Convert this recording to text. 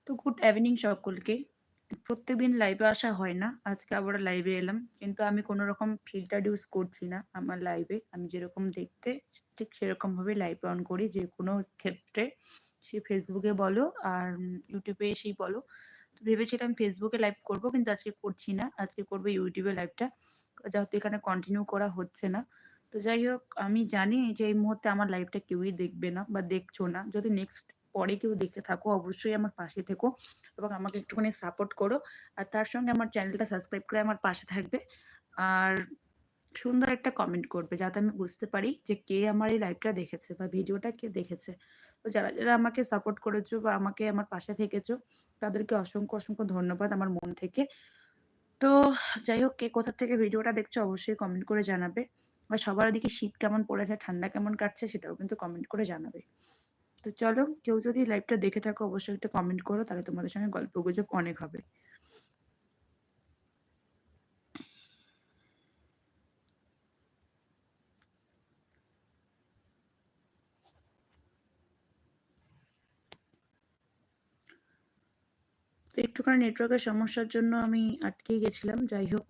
তো good evening সকলকে। প্রত্যেকদিন লাইভে আসা হয় না। আজকে আবারও লাইভে এলাম। কিন্তু আমি কোনো রকম ফিল্টার ইউজ করছি না আমার লাইভে। আমি যেরকম দেখতে ঠিক সেরকমভাবে লাইভ অন করি যেকোনো ক্ষেত্রে। সে ফেসবুকে বলো আর ইউটিউবে এসেই বলো। তো ভেবেছিলাম ফেসবুকে লাইভ করব কিন্তু আজকে করছি না। আজকে করব ইউটিউবে লাইভটা। যেহেতু এখানে কন্টিনিউ করা হচ্ছে না। তো যাই হোক আমি জানি যে এই মুহূর্তে আমার লাইভটা কেউই দেখবে না বা দেখছো না। যদি নেক্সট পরে কেউ দেখে থাকো অবশ্যই আমার পাশে থেকো এবং আমাকে একটুখানি সাপোর্ট করো। আর তার সঙ্গে আমার চ্যানেলটা সাবস্ক্রাইব করে আমার পাশে থাকবে। আর সুন্দর একটা কমেন্ট করবে যাতে আমি বুঝতে পারি যে কে আমার এই লাইভটা দেখেছে বা ভিডিওটা কে দেখেছে। তো যারা আমাকে সাপোর্ট করেছো বা আমাকে আমার পাশে থেকেছো তাদেরকে অসংখ্য ধন্যবাদ আমার মন থেকে। তো যাই হোক কে কোথা থেকে ভিডিওটা দেখছো অবশ্যই কমেন্ট করে জানাবে। আর সবার ওদিকে শীত কেমন পড়েছে, ঠান্ডা কেমন কাটছে সেটাও কিন্তু কমেন্ট করে জানাবে। তো চলো কেউ যদি লাইভটা দেখে থাকো অবশ্যই একটা কমেন্ট করো, তাহলে তোমাদের সঙ্গে গল্পগুজব অনেক হবে। তো একটুখানি নেটওয়ার্কের সমস্যার জন্য আমি আটকে গেছিলাম। যাই হোক